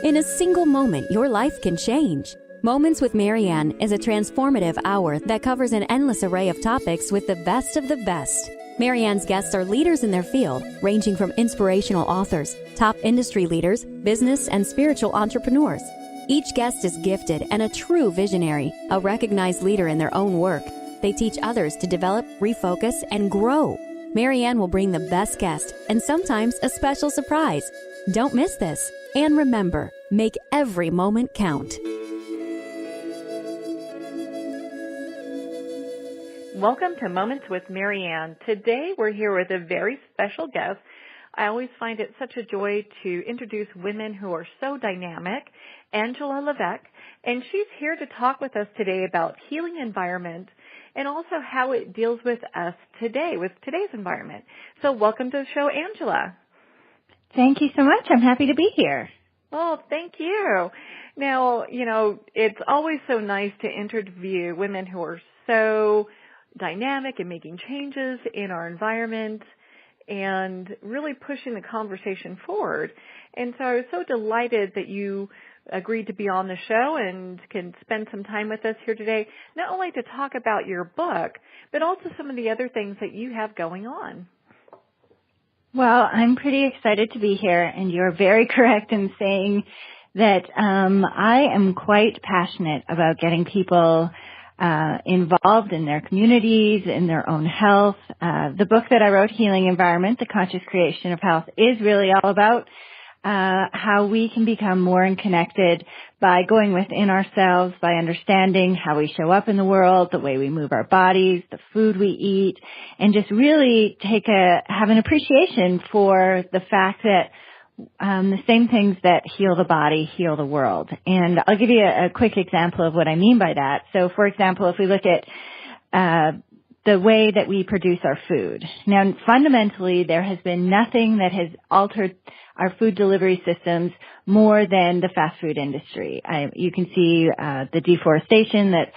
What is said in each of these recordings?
In a single moment, your life can change. Moments with Marianne is a transformative hour that covers an endless array of topics with the best of the best. Marianne's guests are leaders in their field, ranging from inspirational authors, top industry leaders, business and spiritual entrepreneurs. Each guest is gifted and a true visionary, a recognized leader in their own work. They teach others to develop, refocus, and grow. Marianne will bring the best guest and sometimes a special surprise. Don't miss this. And remember, make every moment count. Welcome to Moments with Marianne. Today we're here with a very special guest. I always find it such a joy to introduce women who are so dynamic, Angela-Levesque, and she's here to talk with us today about healing environment and also how it deals with us today, with today's environment. So welcome to the show, Angela. Thank you so much. I'm happy to be here. Oh, thank you. Now, it's always so nice to interview women who are so dynamic and making changes in our environment and really pushing the conversation forward. And so I was so delighted that you agreed to be on the show and can spend some time with us here today, not only to talk about your book, but also some of the other things that you have going on. Well, I'm pretty excited to be here, and you're very correct in saying that I am quite passionate about getting people involved in their communities, in their own health. The book that I wrote, Healing Environment, The Conscious Creation of Health, is really all about how we can become more connected by going within ourselves, by understanding how we show up in the world, the way we move our bodies, the food we eat, and just really have an appreciation for the fact that the same things that heal the body heal the world. And I'll give you a quick example of what I mean by that. So, for example, if we look at the way that we produce our food. Now, fundamentally, there has been nothing that has altered our food delivery systems more than the fast food industry. You can see the deforestation that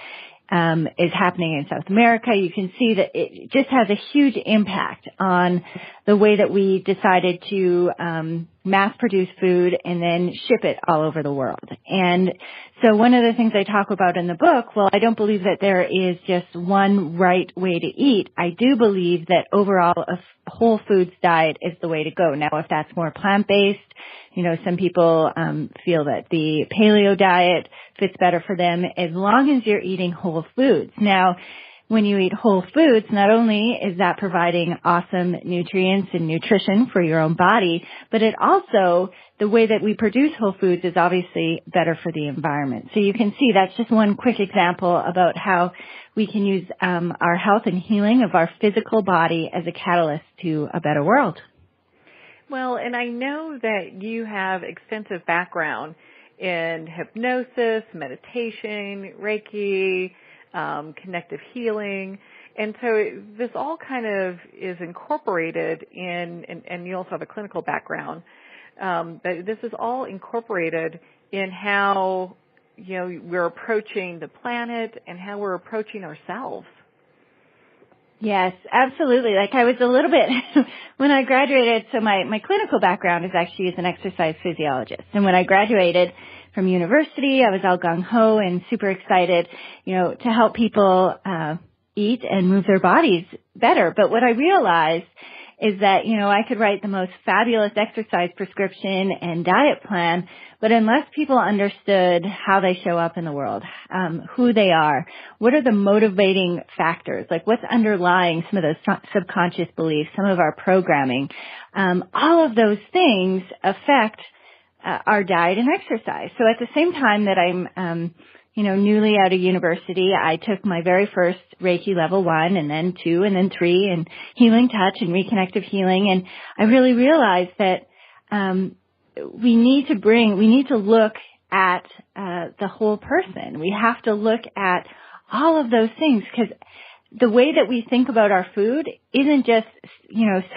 is happening in South America. You can see that it just has a huge impact on the way that we decided to mass produce food and then ship it all over the world. And so one of the things I talk about in the book, well, I don't believe that there is just one right way to eat. I do believe that overall a whole foods diet is the way to go. Now, if that's more plant-based, some people feel that the paleo diet fits better for them as long as you're eating whole foods. Now, when you eat whole foods, not only is that providing awesome nutrients and nutrition for your own body, but it also, the way that we produce whole foods is obviously better for the environment. So you can see that's just one quick example about how we can use our health and healing of our physical body as a catalyst to a better world. Well, and I know that you have extensive background in hypnosis, meditation, Reiki, connective healing. And so this all kind of is incorporated and you also have a clinical background, but this is all incorporated in how, we're approaching the planet and how we're approaching ourselves. Yes, absolutely. Like I was a little bit, when I graduated, so my clinical background is actually as an exercise physiologist. And when I graduated from university, I was all gung-ho and super excited, to help people eat and move their bodies better. But what I realized is that, I could write the most fabulous exercise prescription and diet plan, but unless people understood how they show up in the world, who they are, what are the motivating factors, like what's underlying some of those subconscious beliefs, some of our programming, all of those things affect our diet and exercise. So at the same time that I'm, newly out of university, I took my very first Reiki level 1 and then 2 and then 3 and healing touch and reconnective healing. And I really realized that, we need to look at, the whole person. We have to look at all of those things because the way that we think about our food isn't just,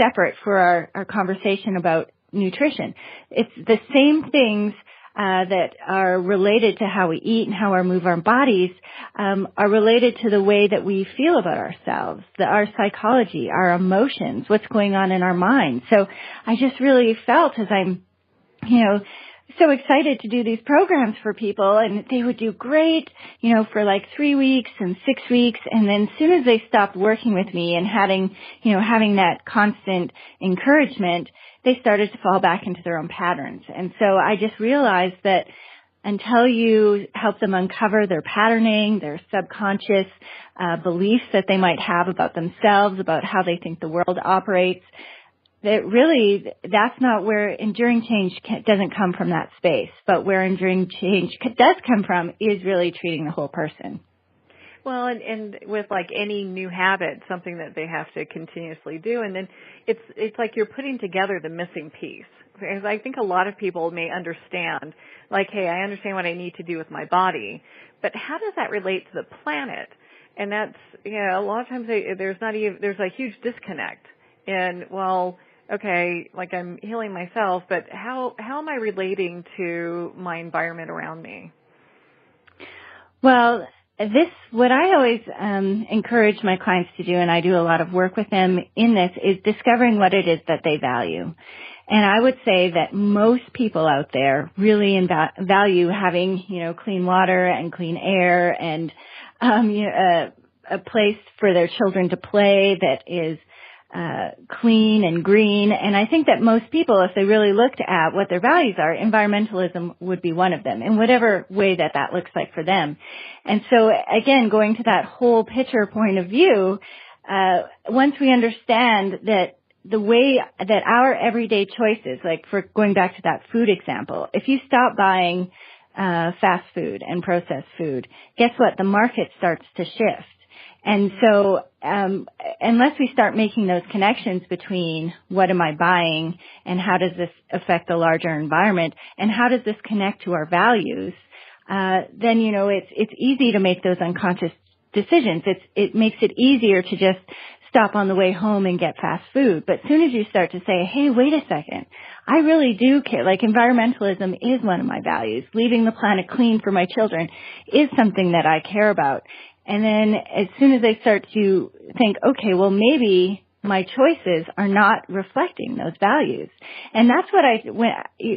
separate for our conversation about nutrition. It's the same things that are related to how we eat and how we move our bodies are related to the way that we feel about ourselves, our psychology, our emotions, what's going on in our minds. So I just really felt as I'm, so excited to do these programs for people, and they would do great, for like 3 weeks and 6 weeks. And then as soon as they stopped working with me and having that constant encouragement, they started to fall back into their own patterns. And so I just realized that until you help them uncover their patterning, their subconscious beliefs that they might have about themselves, about how they think the world operates, that really, that's not where enduring change doesn't come from, that space. But where enduring change does come from is really treating the whole person. Well, and with like any new habit, something that they have to continuously do, and then it's like you're putting together the missing piece. Because I think a lot of people may understand, like, hey, I understand what I need to do with my body, but how does that relate to the planet? And that's, a lot of times there's a huge disconnect. And, well, okay, like I'm healing myself, but how am I relating to my environment around me? Well, what I always encourage my clients to do, and I do a lot of work with them in this, is discovering what it is that they value. And I would say that most people out there really value having, clean water and clean air and a place for their children to play that is clean and green. And I think that most people, if they really looked at what their values are, environmentalism would be one of them, in whatever way that looks like for them. And so, again, going to that whole picture point of view, once we understand that the way that our everyday choices, like for going back to that food example, if you stop buying fast food and processed food, guess what? The market starts to shift. And so unless we start making those connections between what am I buying and how does this affect the larger environment and how does this connect to our values, then, it's easy to make those unconscious decisions. It makes it easier to just stop on the way home and get fast food. But as soon as you start to say, hey, wait a second, I really do care. Like, environmentalism is one of my values. Leaving the planet clean for my children is something that I care about. And then as soon as they start to think, okay, well, maybe my choices are not reflecting those values. And that's when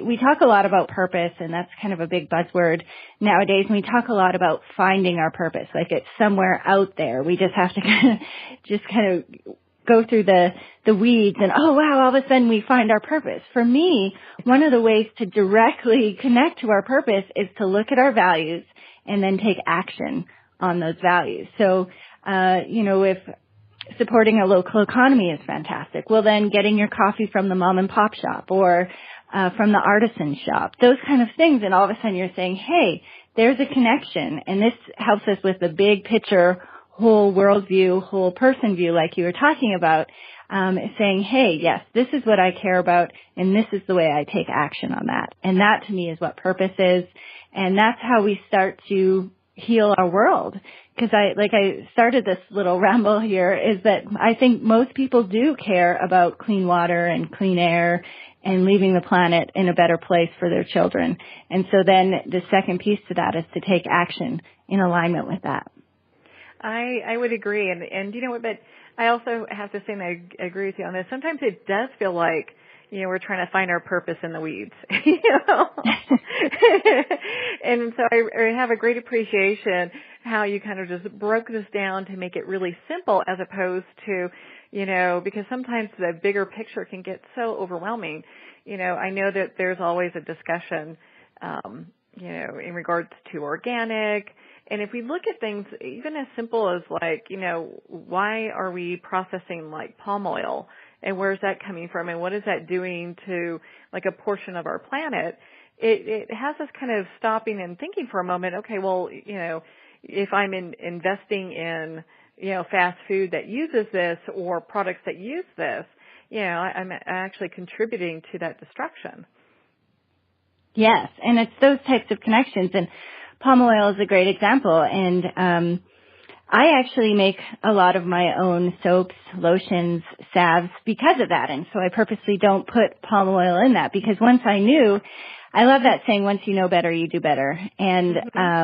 we talk a lot about purpose, and that's kind of a big buzzword nowadays. And we talk a lot about finding our purpose, like it's somewhere out there. We just have to kind of go through the weeds and, oh, wow, all of a sudden we find our purpose. For me, one of the ways to directly connect to our purpose is to look at our values and then take action on those values. So, if supporting a local economy is fantastic, well, then getting your coffee from the mom and pop shop or from the artisan shop, those kind of things. And all of a sudden you're saying, hey, there's a connection. And this helps us with the big picture, whole world view, whole person view, like you were talking about, saying, hey, yes, this is what I care about, and this is the way I take action on that. And that to me is what purpose is. And that's how we start to heal our world. Because I started this little ramble here, is that I think most people do care about clean water and clean air and leaving the planet in a better place for their children. And so then the second piece to that is to take action in alignment with that. I would agree. And you know what, but I also have to say, and I agree with you on this, sometimes it does feel like, we're trying to find our purpose in the weeds, And so I have a great appreciation how you kind of just broke this down to make it really simple, as opposed to, because sometimes the bigger picture can get so overwhelming. I know that there's always a discussion, in regards to organic. And if we look at things even as simple as like, why are we processing like palm oil? And where is that coming from? And what is that doing to like a portion of our planet? It has us kind of stopping and thinking for a moment, okay, well, if I'm investing in, fast food that uses this or products that use this, I'm actually contributing to that destruction. Yes, and it's those types of connections. And palm oil is a great example. And I actually make a lot of my own soaps, lotions, salves because of that. And so I purposely don't put palm oil in that, because once I knew, I love that saying, once you know better, you do better. And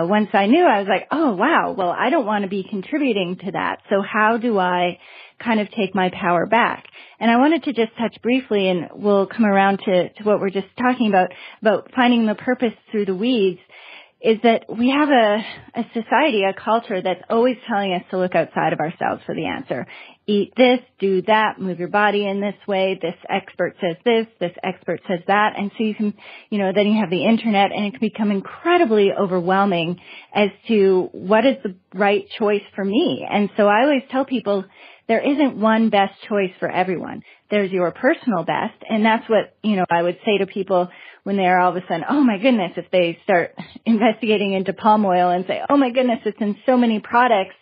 once I knew, I was like, oh, wow, well, I don't want to be contributing to that. So how do I kind of take my power back. And I wanted to just touch briefly, and we'll come around to what we're just talking about finding the purpose through the weeds, is that we have a society, a culture that's always telling us to look outside of ourselves for the answer. Eat this, do that, move your body in this way, this expert says this expert says that. And so you can, then you have the internet, and it can become incredibly overwhelming as to what is the right choice for me. And so I always tell people there isn't one best choice for everyone. There's your personal best, and that's what, I would say to people when they're all of a sudden, oh my goodness, if they start investigating into palm oil and say, oh my goodness, it's in so many products,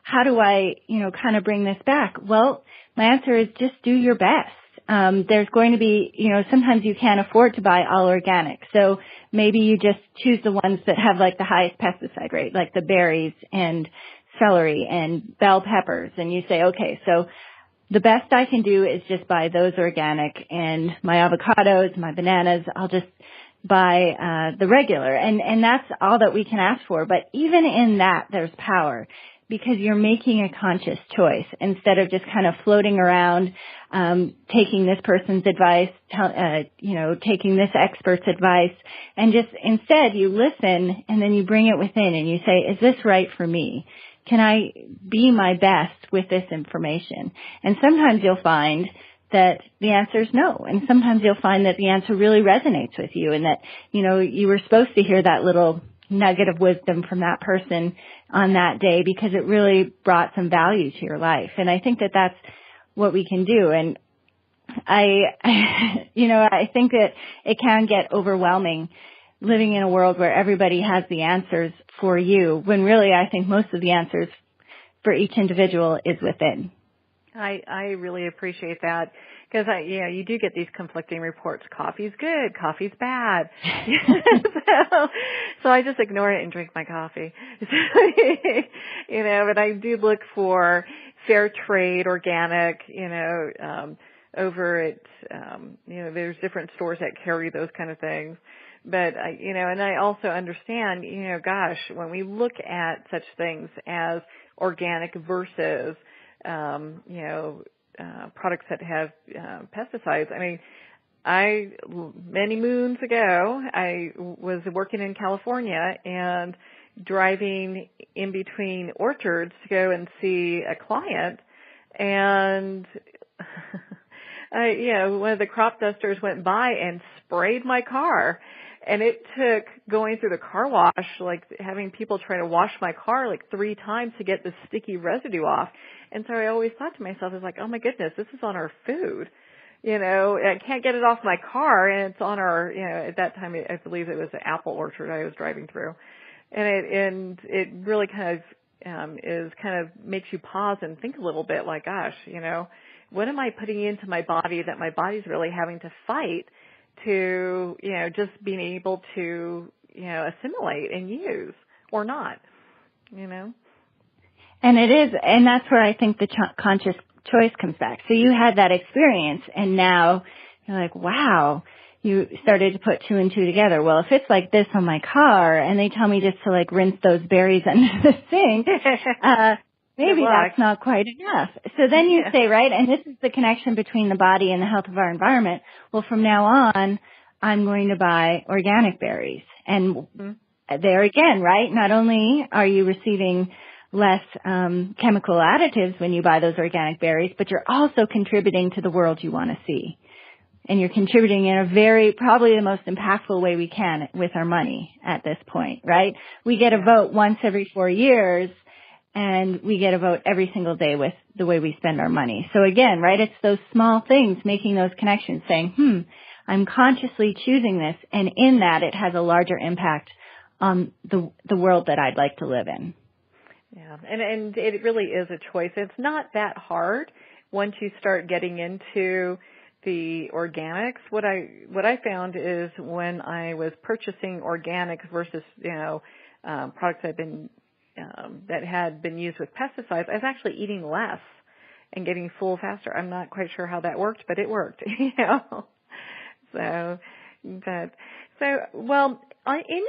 how do I, kind of bring this back? Well, my answer is just do your best. There's going to be, sometimes you can't afford to buy all organic. So maybe you just choose the ones that have like the highest pesticide rate, like the berries and celery and bell peppers. And you say, okay, so the best I can do is just buy those organic, and my avocados, my bananas, I'll just buy the regular. And that's all that we can ask for. But even in that, there's power, because you're making a conscious choice instead of just kind of floating around, taking this person's advice, taking this expert's advice, and just instead you listen and then you bring it within and you say, is this right for me? Can I be my best with this information? And sometimes you'll find that the answer is no. And sometimes you'll find that the answer really resonates with you, and that, you were supposed to hear that little nugget of wisdom from that person on that day because it really brought some value to your life. And I think that that's what we can do. And I think that it can get overwhelming living in a world where everybody has the answers for you, when really I think most of the answers for each individual is within. I really appreciate that, because you do get these conflicting reports. Coffee's good, coffee's bad. so I just ignore it and drink my coffee. But I do look for fair trade, organic, over at, there's different stores that carry those kind of things. But, and I also understand, when we look at such things as organic versus, products that have pesticides. Many moons ago, I was working in California and driving in between orchards to go and see a client, and one of the crop dusters went by and sprayed my car. And it took going through the car wash, like having people try to wash my car like 3 times to get the sticky residue off. And so I always thought to myself, I was like, oh my goodness, this is on our food. I can't get it off my car, and it's on our, at that time, I believe it was an apple orchard I was driving through. And it really kind of makes you pause and think a little bit like, gosh, what am I putting into my body that my body's really having to fight to, just being able to, assimilate and use or not, And it is, and that's where I think the conscious choice comes back. So you had that experience, and now you're like, wow, you started to put 2 and 2 together. Well, if it's like this on my car, and they tell me just to like rinse those berries under the sink, maybe that's not quite enough. So then you say, right, and this is the connection between the body and the health of our environment. Well, from now on, I'm going to buy organic berries. And there again, right, not only are you receiving less chemical additives when you buy those organic berries, but you're also contributing to the world you want to see. And you're contributing in a probably the most impactful way we can with our money at this point, right? We get a vote once every 4 years, and we get a vote every single day with the way we spend our money. So again, right, it's those small things, making those connections, saying, I'm consciously choosing this, and in that it has a larger impact on the world that I'd like to live in. Yeah, and it really is a choice. It's not that hard once you start getting into the organics. What I found is when I was purchasing organics versus products that had been used with pesticides, I was actually eating less and getting full faster. I'm not quite sure how that worked, but it worked. Well, in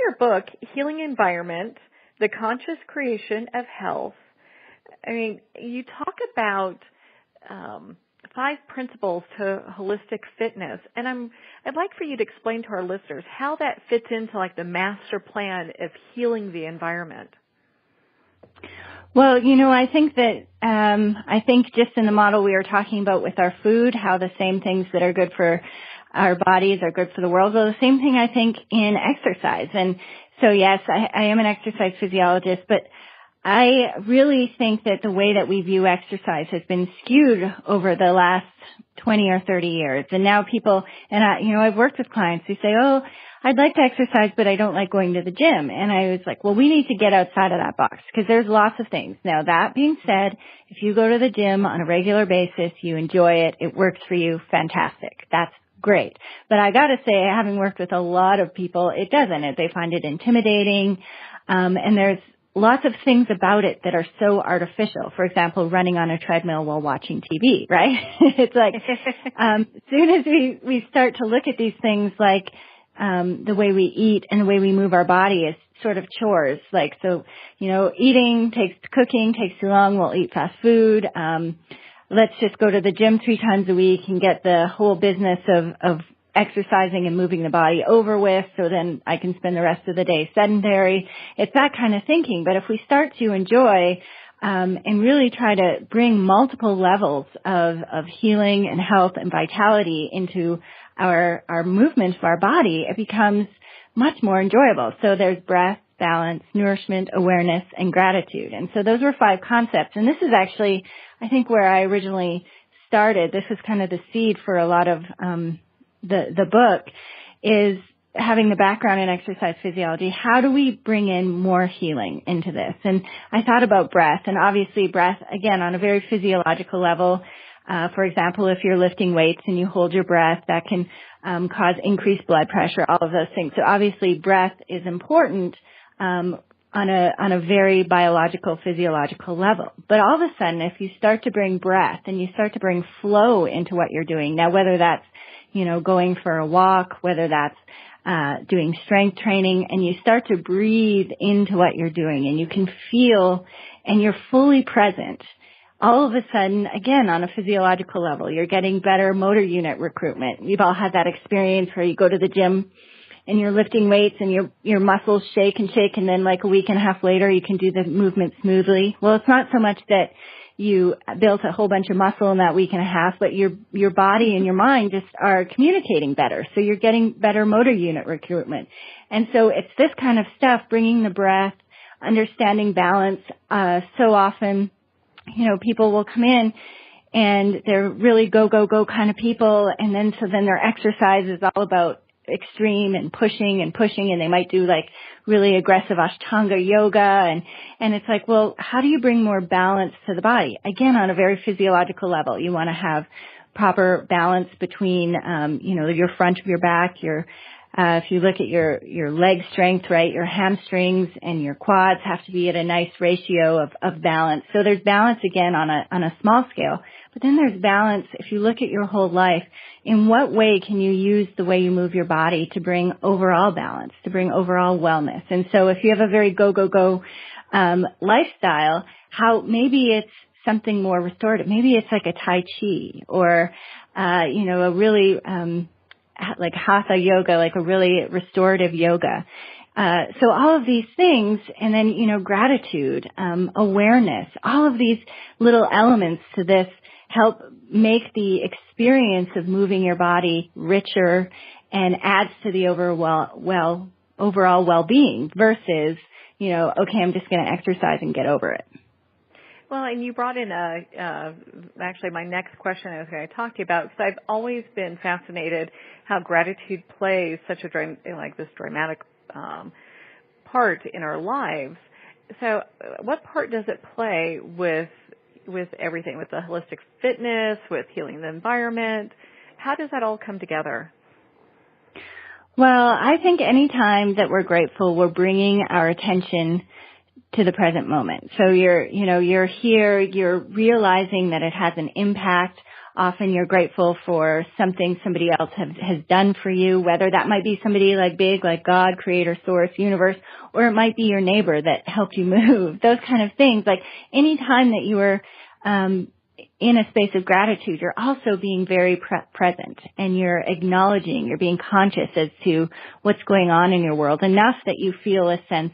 your book, Healing Environment: The Conscious Creation of Health, you talk about 5 principles to holistic fitness, and I'd like for you to explain to our listeners how that fits into like the master plan of healing the environment. Well, I think that just in the model we were talking about with our food, how the same things that are good for our bodies are good for the world. Well, the same thing I think in exercise. And so yes, I am an exercise physiologist, but I really think that the way that we view exercise has been skewed over the last 20 or 30 years. And now people, and I've worked with clients who say, oh, I'd like to exercise, but I don't like going to the gym. And I was like, well, we need to get outside of that box because there's lots of things. Now, that being said, if you go to the gym on a regular basis, you enjoy it, it works for you, fantastic. That's great. But I got to say, having worked with a lot of people, it doesn't. They find it intimidating. And there's lots of things about it that are so artificial. For example, running on a treadmill while watching TV, right? It's like, as soon as we start to look at these things like, the way we eat and the way we move our body is sort of chores. Like, so, cooking takes too long. We'll eat fast food. Let's just go to the gym 3 times a week and get the whole business of exercising and moving the body over with. So then I can spend the rest of the day sedentary. It's that kind of thinking. But if we start to enjoy, and really try to bring multiple levels of healing and health and vitality into our movement of our body, it becomes much more enjoyable. So there's breath, balance, nourishment, awareness, and gratitude. And so those were 5 concepts. And this is actually, I think, where I originally started. This was kind of the seed for a lot of the book, is having the background in exercise physiology. How do we bring in more healing into this? And I thought about breath, and obviously breath, again, on a very physiological level. For example, if you're lifting weights and you hold your breath, that can cause increased blood pressure, all of those things. So obviously breath is important on a very biological, physiological level. But all of a sudden, if you start to bring breath and you start to bring flow into what you're doing, now whether that's, going for a walk, whether that's doing strength training, and you start to breathe into what you're doing and you can feel and you're fully present, all of a sudden, again, on a physiological level, you're getting better motor unit recruitment. We've all had that experience where you go to the gym and you're lifting weights and your muscles shake, and then like a week and a half later you can do the movement smoothly. Well, it's not so much that you built a whole bunch of muscle in that week and a half, but your body and your mind just are communicating better. So you're getting better motor unit recruitment. And so it's this kind of stuff, bringing the breath, understanding balance. So often, people will come in and they're really go kind of people. And then their exercise is all about extreme and pushing, and they might do like really aggressive Ashtanga yoga. And it's like, well, how do you bring more balance to the body? Again, on a very physiological level, you want to have proper balance between, your front of your back, if you look at your leg strength, right, your hamstrings and your quads have to be at a nice ratio of balance. So there's balance again on a small scale, but then there's balance if you look at your whole life. In what way can you use the way you move your body to bring overall balance, to bring overall wellness? And so if you have a very go lifestyle, how maybe it's something more restorative. Maybe it's like a Tai Chi or, a really, like Hatha yoga, like a really restorative yoga. So all of these things, and then, gratitude, awareness, all of these little elements to this help make the experience of moving your body richer and adds to the overall well-being versus, okay, I'm just going to exercise and get over it. Well, and you brought in actually my next question I was going to talk to you about, because I've always been fascinated how gratitude plays such a this dramatic part in our lives. So, what part does it play with everything, with the holistic fitness, with healing the environment? How does that all come together? Well, I think any time that we're grateful, we're bringing our attention to the present moment. So you're here, you're realizing that it has an impact. Often you're grateful for something somebody else has done for you, whether that might be somebody like big, like God, creator, source, universe, or it might be your neighbor that helped you move, those kind of things. Like any time that you are, in a space of gratitude, you're also being very present, and you're acknowledging, you're being conscious as to what's going on in your world, enough that you feel a sense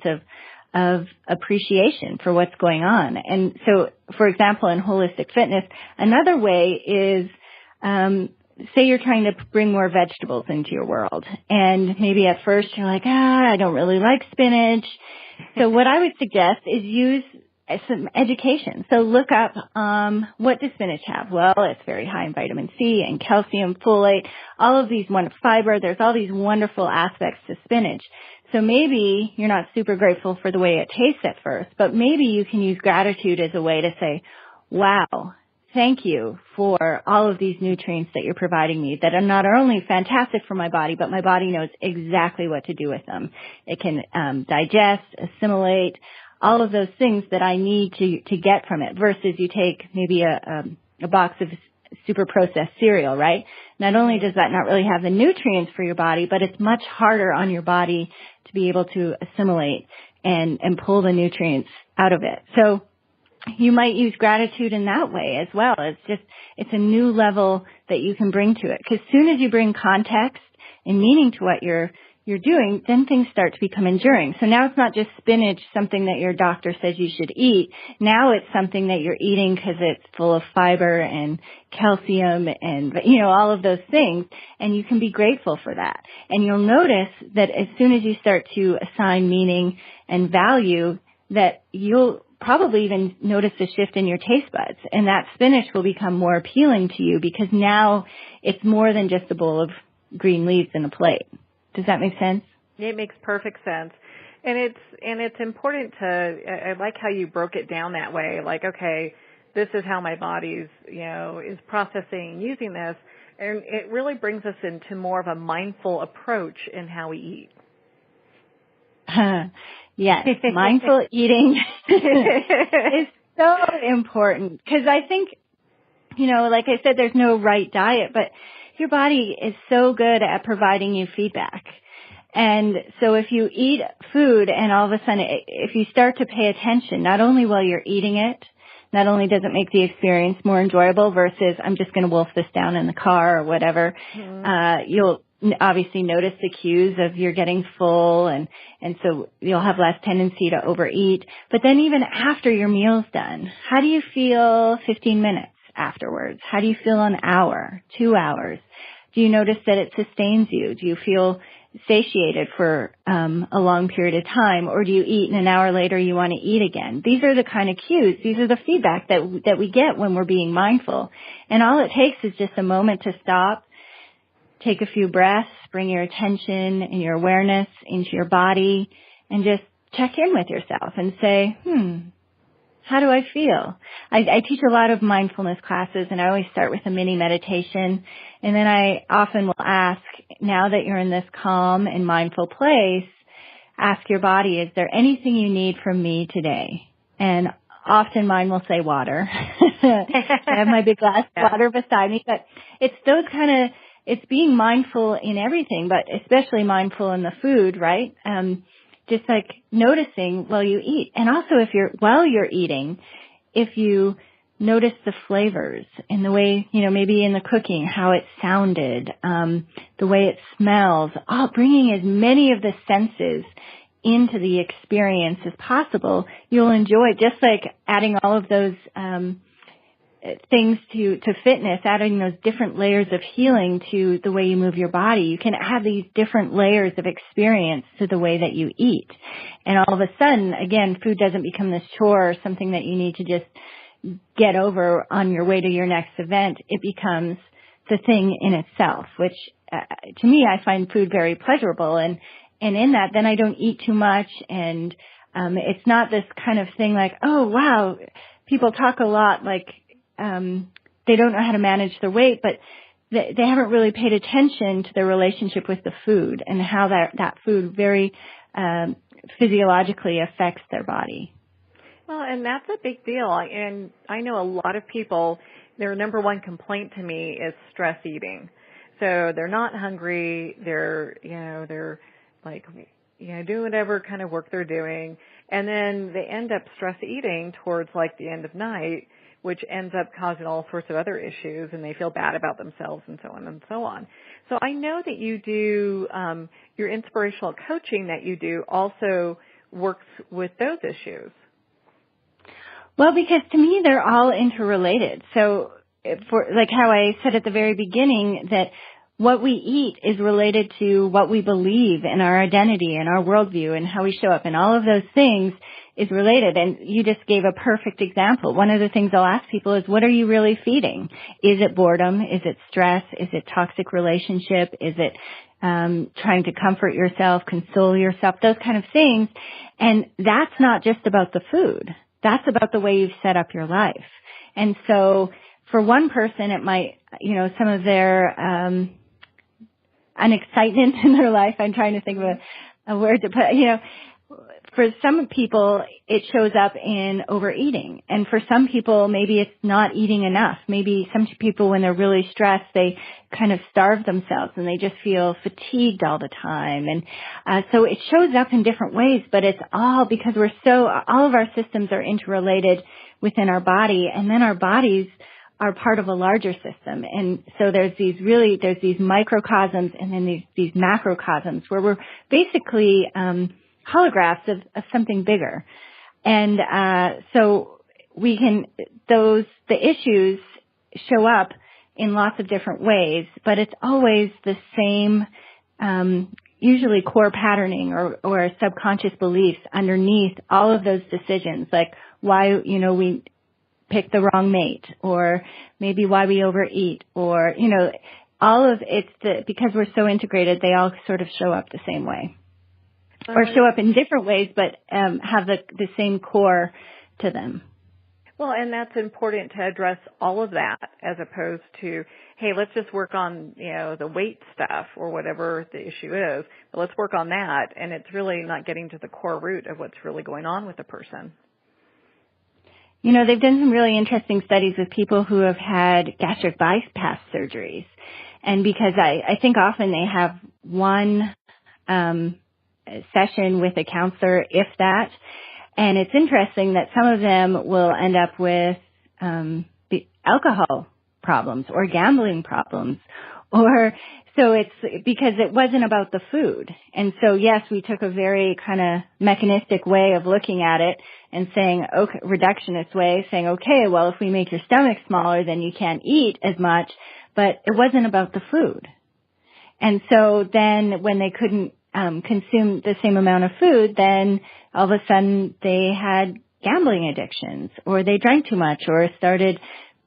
of appreciation for what's going on. And so, for example, in holistic fitness, another way is, say you're trying to bring more vegetables into your world, and maybe at first you're like, I don't really like spinach. So what I would suggest is use some education. So look up, what does spinach have? Well, it's very high in vitamin C and calcium, folate, all of these fiber. There's all these wonderful aspects to spinach. So maybe you're not super grateful for the way it tastes at first, but maybe you can use gratitude as a way to say, wow, thank you for all of these nutrients that you're providing me that are not only fantastic for my body, but my body knows exactly what to do with them. It can digest, assimilate, all of those things that I need to get from it, versus you take maybe a box of super processed cereal, right? Not only does that not really have the nutrients for your body, but it's much harder on your body to be able to assimilate and pull the nutrients out of it. So you might use gratitude in that way as well. It's a new level that you can bring to it. Because as soon as you bring context and meaning to what you're doing, then things start to become enduring. So now it's not just spinach, something that your doctor says you should eat. Now it's something that you're eating because it's full of fiber and calcium and, all of those things. And you can be grateful for that. And you'll notice that as soon as you start to assign meaning and value, that you'll probably even notice a shift in your taste buds. And that spinach will become more appealing to you because now it's more than just a bowl of green leaves in a plate. Does that make sense? It makes perfect sense. And it's important I like how you broke it down that way. Like, okay, this is how my body's, is processing and using this. And it really brings us into more of a mindful approach in how we eat. Yes, mindful eating is so important because I think, like I said, there's no right diet, but your body is so good at providing you feedback. And so if you eat food and all of a sudden, if you start to pay attention, not only while you're eating it, not only does it make the experience more enjoyable versus I'm just going to wolf this down in the car or whatever, you'll obviously notice the cues of you're getting full and so you'll have less tendency to overeat. But then even after your meal's done, how do you feel 15 minutes afterwards? How do you feel an hour, 2 hours? Do you notice that it sustains you? Do you feel satiated for a long period of time, or do you eat and an hour later you want to eat again? These are the kind of cues. These are the feedback that we get when we're being mindful. And all it takes is just a moment to stop, take a few breaths, bring your attention and your awareness into your body, and just check in with yourself and say, how do I feel? I teach a lot of mindfulness classes, and I always start with a mini meditation. And then I often will ask, now that you're in this calm and mindful place, ask your body, is there anything you need from me today? And often mine will say water. I have my big glass of water beside me. But it's those it's being mindful in everything, but especially mindful in the food, right? Just like noticing while you eat. And also while you're eating, if you notice the flavors and the way, maybe in the cooking, how it sounded, the way it smells, bringing as many of the senses into the experience as possible, you'll enjoy it. Just like adding all of those, things to fitness, adding those different layers of healing to the way you move your body. You can add these different layers of experience to the way that you eat. And all of a sudden, again, food doesn't become this chore or something that you need to just get over on your way to your next event. It becomes the thing in itself, which to me, I find food very pleasurable. And in that, then I don't eat too much. And it's not this kind of thing like, oh, wow, people talk a lot like, they don't know how to manage their weight, but they haven't really paid attention to their relationship with the food and how that food very physiologically affects their body. Well, and that's a big deal. And I know a lot of people, their number one complaint to me is stress eating. So they're not hungry. They're like, doing whatever kind of work they're doing. And then they end up stress eating towards like the end of night which ends up causing all sorts of other issues, and they feel bad about themselves and so on and so on. So I know that you do, your inspirational coaching that you do also works with those issues. Well, because to me, they're all interrelated. So for, like how I said at the very beginning, that what we eat is related to what we believe in our identity and our worldview and how we show up, and all of those things is related. And you just gave a perfect example. One of the things I'll ask people is, what are you really feeding? Is it boredom? Is it stress? Is it toxic relationship? Is it trying to comfort yourself, console yourself, those kind of things? And that's not just about the food. That's about the way you've set up your life. And so for one person, it might, some of their unexcitement in their life, I'm trying to think of a word to put, for some people, it shows up in overeating. And for some people, maybe it's not eating enough. Maybe some people, when they're really stressed, they kind of starve themselves and they just feel fatigued all the time. And so it shows up in different ways, but it's all because all of our systems are interrelated within our body, and then our bodies are part of a larger system. And so there's these microcosms and then these macrocosms where we're basically holographs of something bigger. And so the issues show up in lots of different ways, but it's always the same, usually core patterning or subconscious beliefs underneath all of those decisions, like why, we pick the wrong mate, or maybe why we overeat, or, because we're so integrated, they all sort of show up the same way. Or show up in different ways, but have the same core to them. Well, and that's important to address all of that, as opposed to, hey, let's just work on, the weight stuff or whatever the issue is, but let's work on that. And it's really not getting to the core root of what's really going on with the person. They've done some really interesting studies with people who have had gastric bypass surgeries. And because I think often they have one session with a counselor, if that. And it's interesting that some of them will end up with the alcohol problems or gambling problems, or so it's because it wasn't about the food. And so yes, we took a very kind of mechanistic way of looking at it and saying, okay, reductionist way, saying, okay, well, if we make your stomach smaller, then you can't eat as much, but it wasn't about the food. And so then when they couldn't consume the same amount of food, then all of a sudden they had gambling addictions, or they drank too much, or started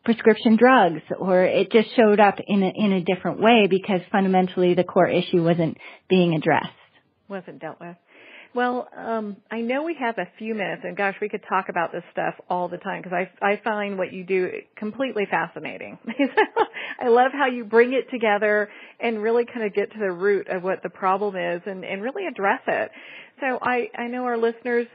prescription drugs, or it just showed up in a different way because fundamentally the core issue wasn't being addressed. Wasn't dealt with. Well, I know we have a few minutes, and gosh, we could talk about this stuff all the time because I find what you do completely fascinating. I love how you bring it together and really kind of get to the root of what the problem is and really address it. So I know our listeners,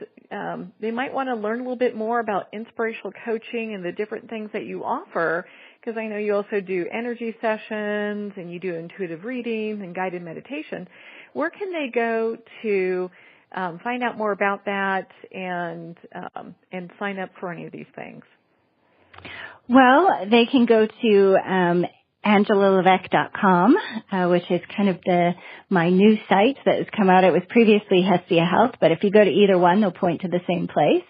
they might want to learn a little bit more about inspirational coaching and the different things that you offer, because I know you also do energy sessions and you do intuitive reading and guided meditation. Where can they go to find out more about that and sign up for any of these things? Well, they can go to angela-levesque.com, which is kind of my new site that has come out. It was previously Hestia Health, but if you go to either one, they'll point to the same place.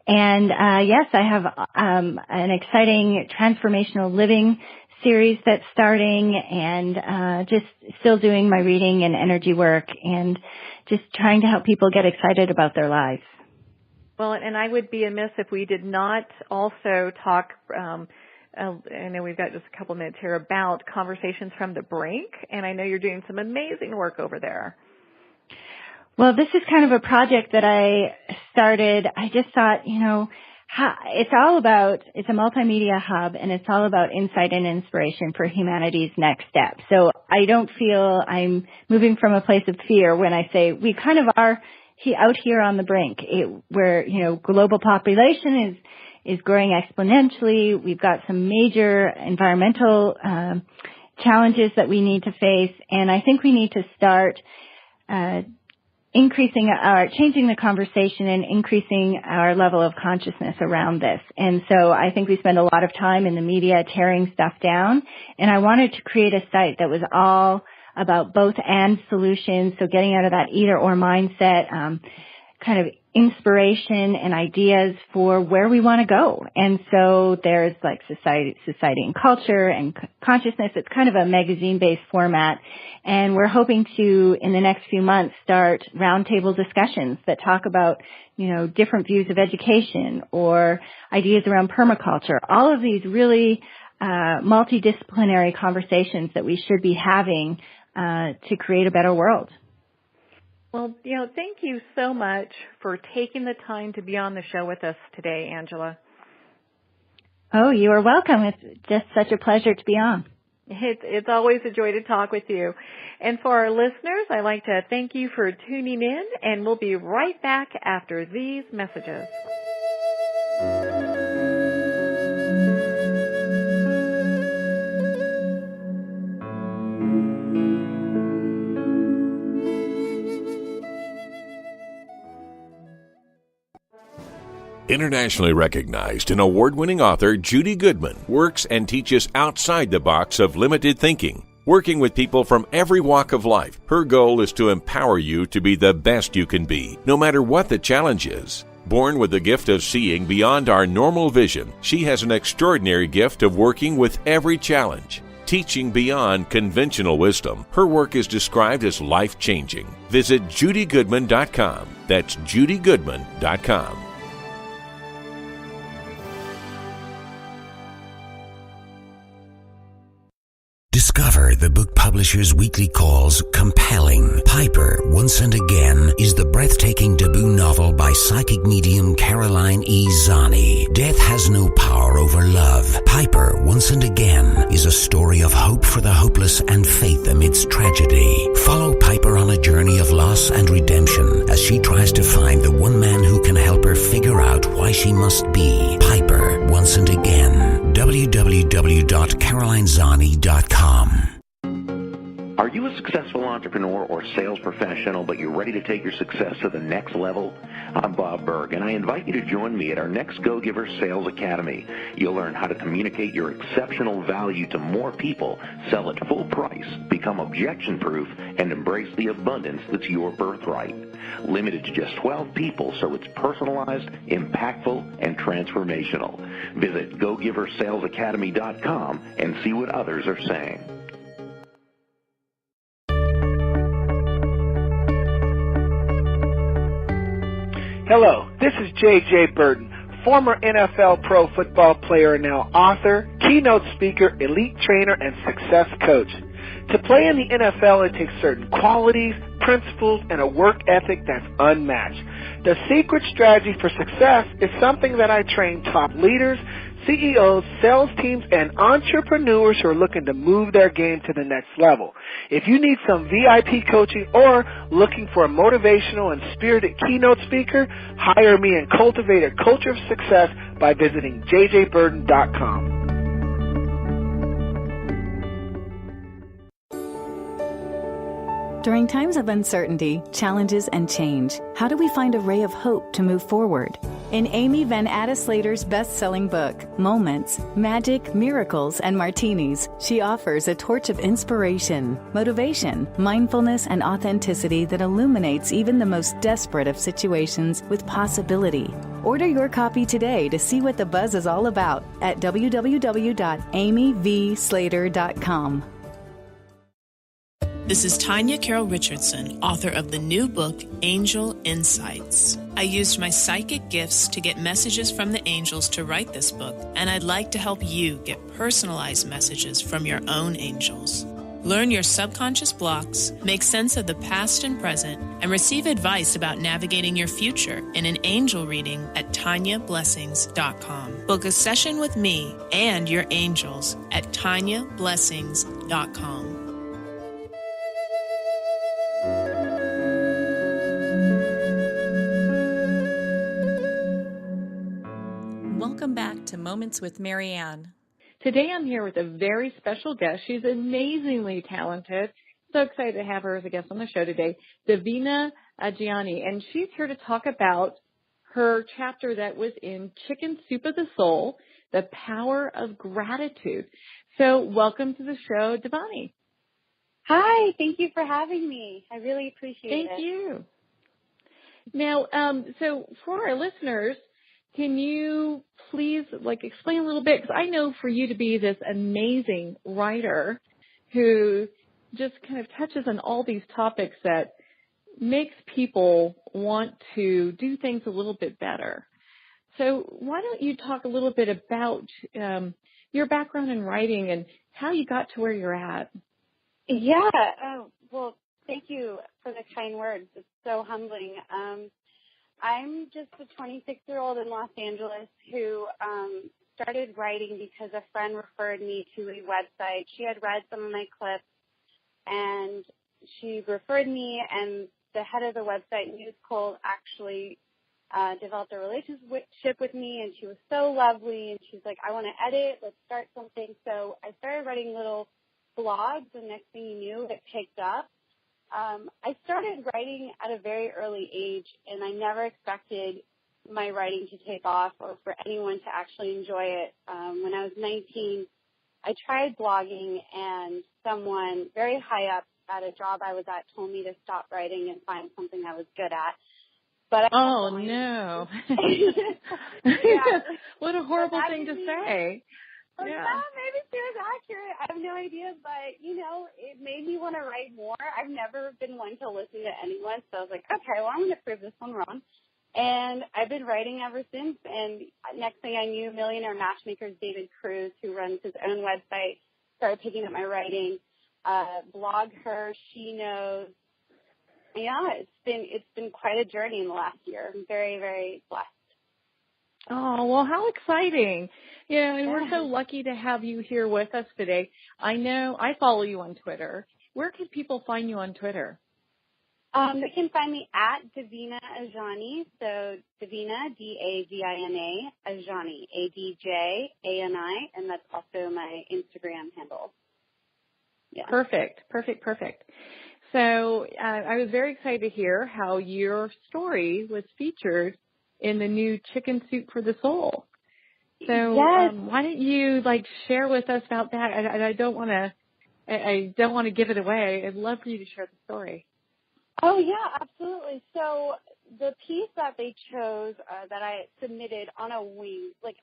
And yes, I have an exciting transformational living series that's starting, and just still doing my reading and energy work, and just trying to help people get excited about their lives. Well, and I would be amiss if we did not also talk, I know we've got just a couple minutes here, about Conversations from the Brink, and I know you're doing some amazing work over there. Well, this is kind of a project that I started. I just thought, it's a multimedia hub, and it's all about insight and inspiration for humanity's next step. So I don't feel I'm moving from a place of fear when I say we kind of are out here on the brink, where, global population is growing exponentially. We've got some major environmental challenges that we need to face, and I think we need to start changing the conversation and increasing our level of consciousness around this. And so I think we spend a lot of time in the media tearing stuff down, and I wanted to create a site that was all about both and solutions, so getting out of that either or mindset, kind of inspiration and ideas for where we want to go. And so there's like society and culture and consciousness. It's kind of a magazine-based format. And we're hoping to, in the next few months, start roundtable discussions that talk about, different views of education or ideas around permaculture. All of these really multidisciplinary conversations that we should be having to create a better world. Well, thank you so much for taking the time to be on the show with us today, Angela. Oh, you are welcome. It's just such a pleasure to be on. It's always a joy to talk with you. And for our listeners, I'd like to thank you for tuning in, and we'll be right back after these messages. Internationally recognized and award-winning author Judy Goodman works and teaches outside the box of limited thinking. Working with people from every walk of life, her goal is to empower you to be the best you can be, no matter what the challenge is. Born with the gift of seeing beyond our normal vision, she has an extraordinary gift of working with every challenge. Teaching beyond conventional wisdom, her work is described as life-changing. Visit judygoodman.com. That's judygoodman.com. Discover the book publisher's weekly calls compelling. Piper, Once and Again, is the breathtaking debut novel by psychic medium Caroline E. Zani. Death has no power over love. Piper, Once and Again, is a story of hope for the hopeless and faith amidst tragedy. Follow Piper on a journey of loss and redemption as she tries to find the one man who can help her figure out why she must be. Piper, Once and Again. www.carolinezani.com. Are you a successful entrepreneur or sales professional, but you're ready to take your success to the next level? I'm Bob Berg, and I invite you to join me at our next Go Giver Sales Academy. You'll learn how to communicate your exceptional value to more people, sell at full price, become objection-proof, and embrace the abundance that's your birthright. Limited to just 12 people, so it's personalized, impactful, and transformational. Visit GoGiverSalesAcademy.com and see what others are saying. Hello, this is J.J. Burton, former NFL pro football player and now author, keynote speaker, elite trainer, and success coach. To play in the NFL, it takes certain qualities, principles, and a work ethic that's unmatched. The secret strategy for success is something that I train top leaders, CEOs, sales teams, and entrepreneurs who are looking to move their game to the next level. If you need some VIP coaching or looking for a motivational and spirited keynote speaker, hire me and cultivate a culture of success by visiting jjburden.com. During times of uncertainty, challenges, and change, how do we find a ray of hope to move forward? In Amy Van Adde-Slater's best-selling book, Moments, Magic, Miracles, and Martinis, she offers a torch of inspiration, motivation, mindfulness, and authenticity that illuminates even the most desperate of situations with possibility. Order your copy today to see what the buzz is all about at www.amyvslater.com. This is Tanya Carroll Richardson, author of the new book, Angel Insights. I used my psychic gifts to get messages from the angels to write this book, and I'd like to help you get personalized messages from your own angels. Learn your subconscious blocks, make sense of the past and present, and receive advice about navigating your future in an angel reading at tanyablessings.com. Book a session with me and your angels at tanyablessings.com. Welcome back to Moments with Marianne. Today I'm here with a very special guest. She's amazingly talented. So excited to have her as a guest on the show today. Davina Adjani, and she's here to talk about her chapter that was in Chicken Soup of the Soul, The Power of Gratitude. So welcome to the show, Davina. Hi, thank you for having me. I really appreciate it. Thank you. Now, so for our listeners, can you please explain a little bit? Because I know for you to be this amazing writer who just kind of touches on all these topics that makes people want to do things a little bit better. So why don't you talk a little bit about your background in writing and how you got to where you're at? Yeah. Well, thank you for the kind words. It's so humbling. I'm just a 26-year-old in Los Angeles who started writing because a friend referred me to a website. She had read some of my clips, and she referred me, and the head of the website, News Cold, actually developed a relationship with me, and she was so lovely, and she's like, I want to edit, let's start something. So I started writing little blogs, and next thing you knew, it picked up. I started writing at a very early age, and I never expected my writing to take off or for anyone to actually enjoy it. When I was 19, I tried blogging, and someone very high up at a job I was at told me to stop writing and find something I was good at. But oh, no. Yeah. What a horrible thing to say. Yeah. Yeah. Maybe she was accurate. I have no idea, but, it made me want to write more. I've never been one to listen to anyone, so I was like, okay, well, I'm going to prove this one wrong. And I've been writing ever since, and next thing I knew, Millionaire Matchmaker's David Cruz, who runs his own website, started picking up my writing. Blog her, she knows. Yeah, it's been quite a journey in the last year. I'm very, very blessed. Oh, well, how exciting. And we're so lucky to have you here with us today. I know I follow you on Twitter. Where can people find you on Twitter? They can find me at Davina Adjani. So Davina, D-A-V-I-N-A, Adjani, A-D-J-A-N-I, and that's also my Instagram handle. Yeah. Perfect. So I was very excited to hear how your story was featured in the new Chicken Soup for the Soul. So yes. Why don't you share with us about that? I don't want to give it away. I'd love for you to share the story. Oh yeah, absolutely. So the piece that they chose that I submitted on a whim, it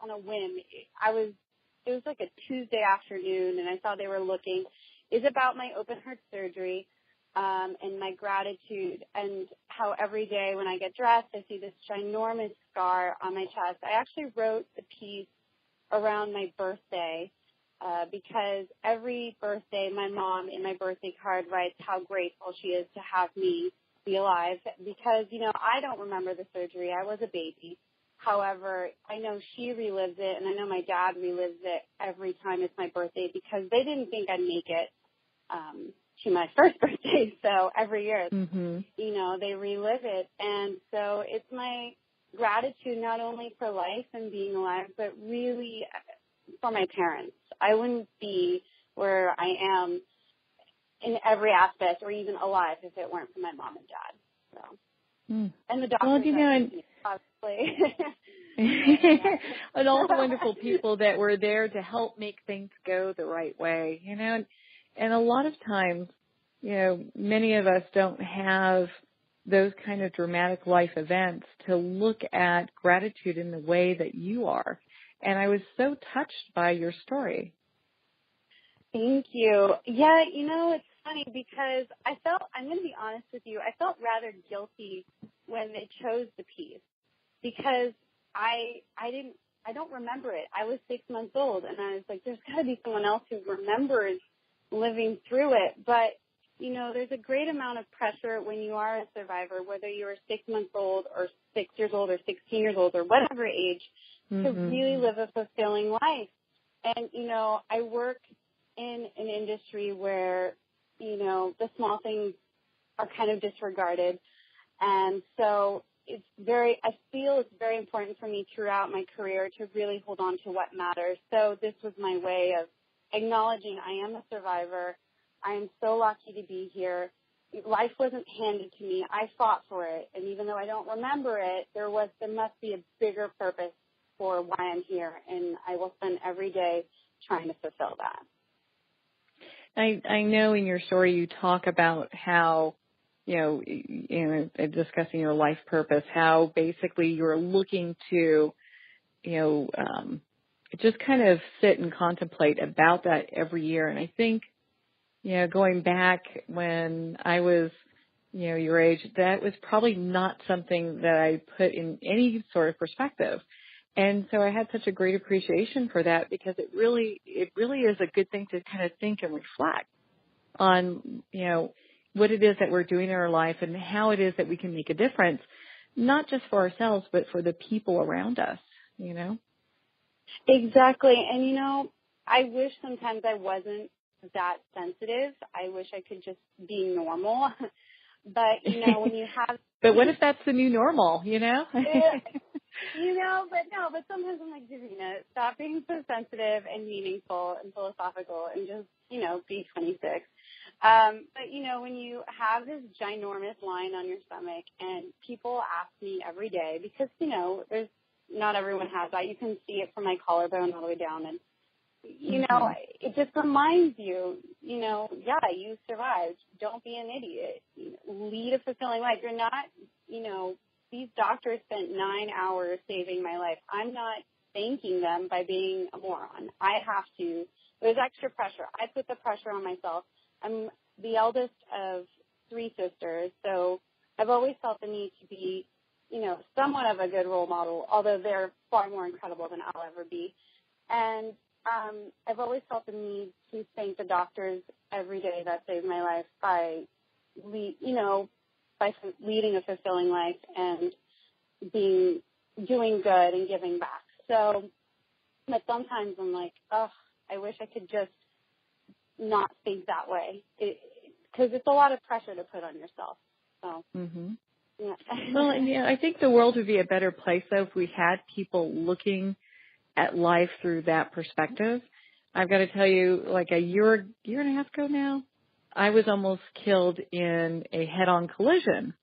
was like a Tuesday afternoon, and I saw they were looking, is about my open heart surgery. And my gratitude, and how every day when I get dressed, I see this ginormous scar on my chest. I actually wrote the piece around my birthday because every birthday, my mom in my birthday card writes how grateful she is to have me be alive because, I don't remember the surgery. I was a baby. However, I know she relives it, and I know my dad relives it every time it's my birthday because they didn't think I'd make it to my first birthday, so every year, they relive it. And so it's my gratitude not only for life and being alive, but really for my parents. I wouldn't be where I am in every aspect or even alive if it weren't for my mom and dad. So, and the doctors, obviously. And all the wonderful people that were there to help make things go the right way, And a lot of times, many of us don't have those kind of dramatic life events to look at gratitude in the way that you are. And I was so touched by your story. Thank you. Yeah, it's funny because I'm going to be honest with you, I felt rather guilty when they chose the piece because I don't remember it. I was 6 months old, and I was like, there's got to be someone else who remembers living through it. But, there's a great amount of pressure when you are a survivor, whether you are 6 months old or 6 years old or 16 years old or whatever age, to really live a fulfilling life. And, I work in an industry where, the small things are kind of disregarded. And so I feel it's very important for me throughout my career to really hold on to what matters. So this was my way of acknowledging I am a survivor. I am so lucky to be here. life wasn't handed to me. I fought for it. And even though I don't remember it, there must be a bigger purpose for why I'm here. And I will spend every day trying to fulfill that. I know in your story you talk about how, discussing your life purpose, how basically you're looking to, just kind of sit and contemplate about that every year. And I think, going back when I was, your age, that was probably not something that I put in any sort of perspective. And so I had such a great appreciation for that, because it really is a good thing to kind of think and reflect on, what it is that we're doing in our life and how it is that we can make a difference, not just for ourselves, but for the people around us, Exactly. And, I wish sometimes I wasn't that sensitive. I wish I could just be normal. But, when you have... But what if that's the new normal, But sometimes I'm like, Davina, stop being so sensitive and meaningful and philosophical and just, be 26. But, when you have this ginormous line on your stomach and people ask me every day, because, not everyone has that. You can see it from my collarbone all the way down. And, it just reminds you, you survived. Don't be an idiot. Lead a fulfilling life. You're not, these doctors spent 9 hours saving my life. I'm not thanking them by being a moron. I have to. There's extra pressure. I put the pressure on myself. I'm the eldest of 3 sisters, so I've always felt the need to be, somewhat of a good role model, although they're far more incredible than I'll ever be. And I've always felt the need to thank the doctors every day that saved my life by leading a fulfilling life and doing good and giving back. So, but sometimes I'm like, I wish I could just not think that way, because it's a lot of pressure to put on yourself. So, yeah. Well, I think the world would be a better place though if we had people looking at life through that perspective. I've got to tell you, like a year and a half ago now, I was almost killed in a head-on collision,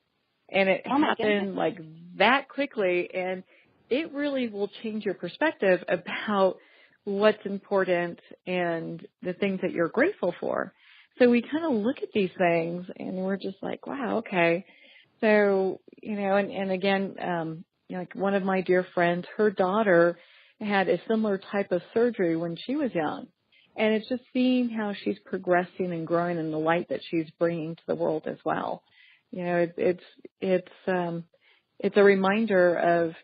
and it happened like that quickly, and it really will change your perspective about what's important and the things that you're grateful for. So we kind of look at these things and we're just like, wow, okay. So, and again, like one of my dear friends, her daughter had a similar type of surgery when she was young. And it's just seeing how she's progressing and growing in the light that she's bringing to the world as well. It's a reminder of,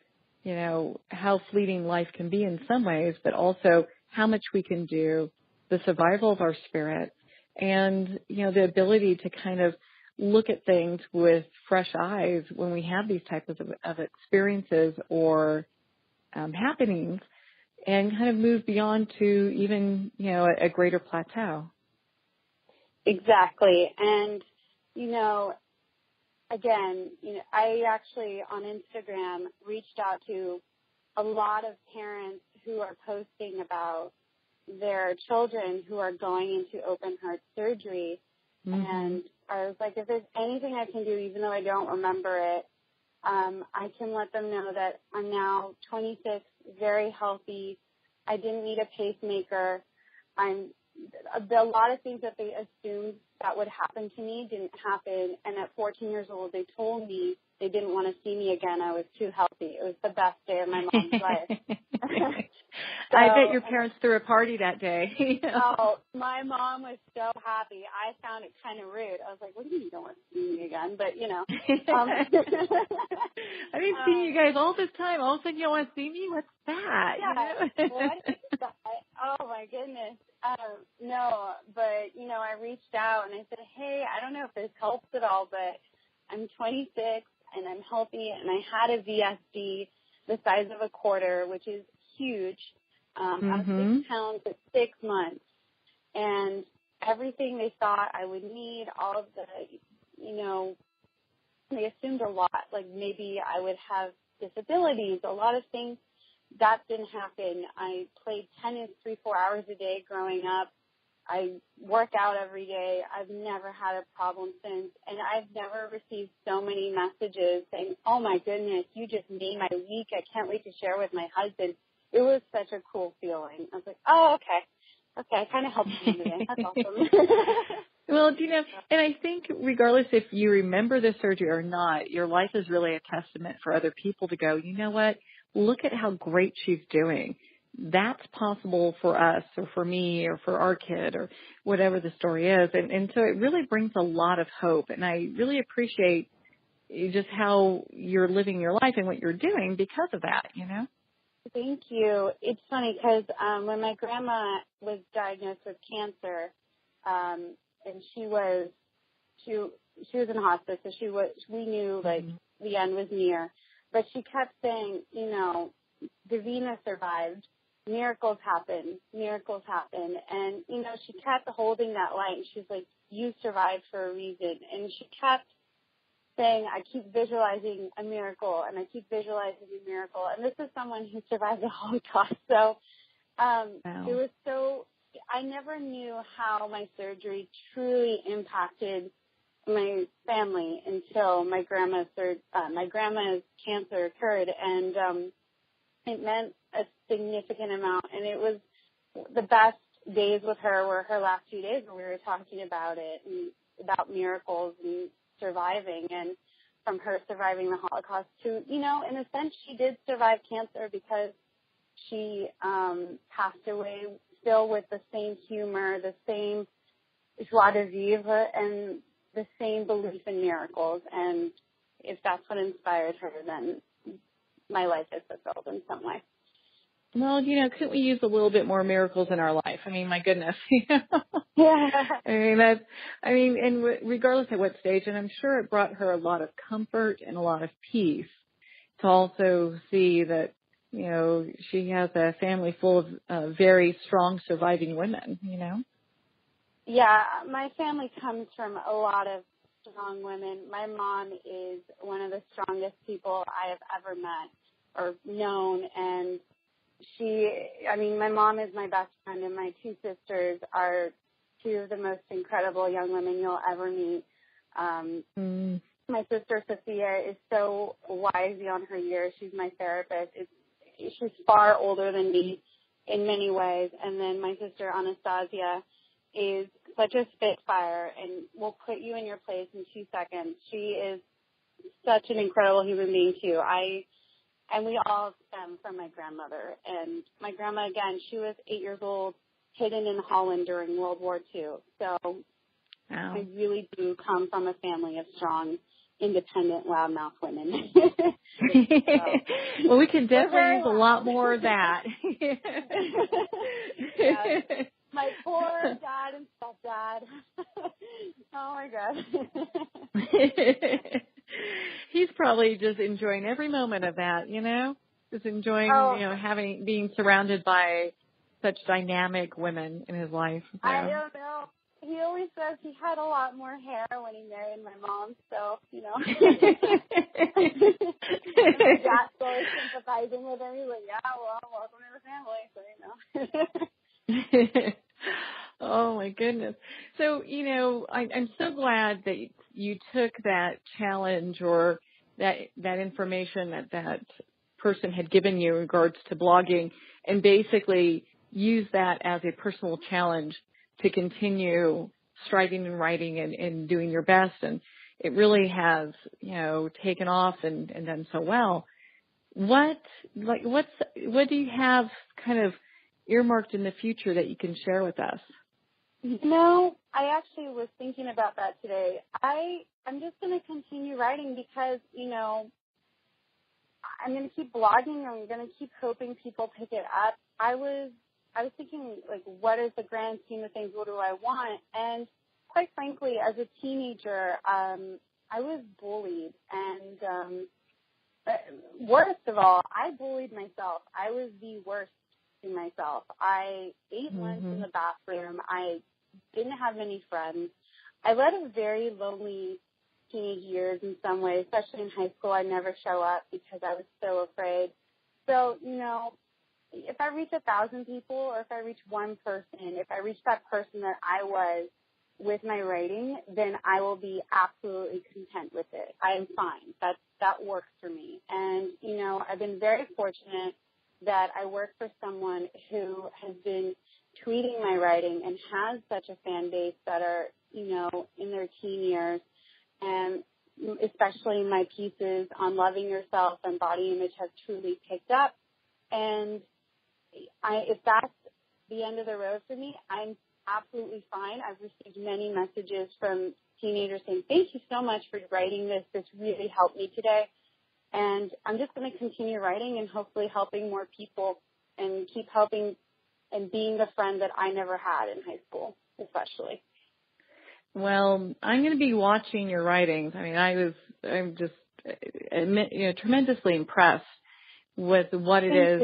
how fleeting life can be in some ways, but also how much we can do, the survival of our spirit, and, the ability to kind of look at things with fresh eyes when we have these types of experiences or happenings, and kind of move beyond to even, a greater plateau. Exactly. And, again, I actually on Instagram reached out to a lot of parents who are posting about their children who are going into open heart surgery. And I was like, if there's anything I can do, even though I don't remember it, I can let them know that I'm now 26, very healthy. I didn't need a pacemaker. A lot of things that they assumed that would happen to me didn't happen. And at 14 years old, they told me they didn't want to see me again. I was too healthy. It was the best day of my mom's life. So, I bet your parents threw a party that day. Oh, my mom was so happy. I found it kind of rude. I was like, what do you mean you don't want to see me again? But, I've been seeing you guys all this time. All of a sudden you don't want to see me? What's that? Yeah. What is that? Oh, my goodness. No, but, I reached out and I said, hey, I don't know if this helps at all, but I'm 26 and I'm healthy, and I had a VSD the size of a quarter, which is huge. I was 6 pounds at 6 months, and everything they thought I would need, all of the, they assumed a lot, like maybe I would have disabilities, a lot of things. That didn't happen. I played tennis 3-4 hours a day growing up. I work out every day. I've never had a problem since, and I've never received so many messages saying, oh, my goodness, you just made my week. I can't wait to share with my husband. It was such a cool feeling. I was like, oh, okay. Okay, I kind of helped you today. That's awesome. Well, and I think regardless if you remember the surgery or not, your life is really a testament for other people to go, you know what, look at how great she's doing. That's possible for us or for me or for our kid or whatever the story is. And so it really brings a lot of hope. And I really appreciate just how you're living your life and what you're doing because of that, Thank you. It's funny because when my grandma was diagnosed with cancer, and she was in hospice, so we knew like the end was near. But she kept saying, Davina survived. Miracles happen. And, she kept holding that light. And she's like, you survived for a reason. And she kept saying, I keep visualizing a miracle, and I keep visualizing a miracle. And this is someone who survived the Holocaust. So It was so, I never knew how my surgery truly impacted my family until my grandma's cancer occurred, and it meant a significant amount. And it was the best days with her were her last 2 days when we were talking about it and about miracles and surviving, and from her surviving the Holocaust to, in a sense, she did survive cancer because she passed away still with the same humor, the same joie de vivre, and the same belief in miracles. And if that's what inspired her, then my life is fulfilled in some way. Well, couldn't we use a little bit more miracles in our life? I mean, my goodness. Yeah. And regardless of what stage, and I'm sure it brought her a lot of comfort and a lot of peace to also see that, she has a family full of very strong surviving women, Yeah, my family comes from a lot of strong women. My mom is one of the strongest people I have ever met or known, and my mom is my best friend, and my two sisters are two of the most incredible young women you'll ever meet. My sister Sophia is so wise beyond her years. She's my therapist. She's far older than me in many ways. And then my sister Anastasia is such a spitfire and will put you in your place in 2 seconds. She is such an incredible human being too. And we all stem from my grandmother. And my grandma, again, she was 8 years old, hidden in Holland during World War II. So I really do come from a family of strong, independent, loudmouth women. Well, we can definitely use a lot more of that. Yes. My poor dad and stepdad. Oh, my God. He's probably just enjoying every moment of that, just enjoying, being surrounded by such dynamic women in his life. So. I don't know. He always says he had a lot more hair when he married my mom, so, Jack's always sympathizing with him. He's like, yeah, well, welcome to the family, so, Oh, my goodness. So, I'm so glad that you took that challenge or that information that person had given you in regards to blogging and basically use that as a personal challenge to continue striving and writing and doing your best. And it really has, taken off and done so well. What do you have kind of earmarked in the future that you can share with us? I actually was thinking about that today. I'm just going to continue writing because, I'm going to keep blogging. I'm going to keep hoping people pick it up. I was thinking, like, what is the grand scheme of things? What do I want? And quite frankly, as a teenager, I was bullied. And worst of all, I bullied myself. I was the worst to myself. I ate lunch in the bathroom. I didn't have many friends. I led a very lonely teenage years in some ways, especially in high school. I'd never show up because I was so afraid. So, if I reach 1,000 people or if I reach one person, if I reach that person that I was with my writing, then I will be absolutely content with it. I am fine. That works for me. And, you know, I've been very fortunate that I work for someone who has been tweeting my writing and has such a fan base that are, you know, in their teen years, and especially my pieces on loving yourself and body image have truly picked up. And if that's the end of the road for me, I'm absolutely fine. I've received many messages from teenagers saying, thank you so much for writing this. This really helped me today. And I'm just going to continue writing and hopefully helping more people and keep helping and being the friend that I never had in high school, especially. Well, I'm going to be watching your writings. I mean, I'm just, you know, tremendously impressed with what it is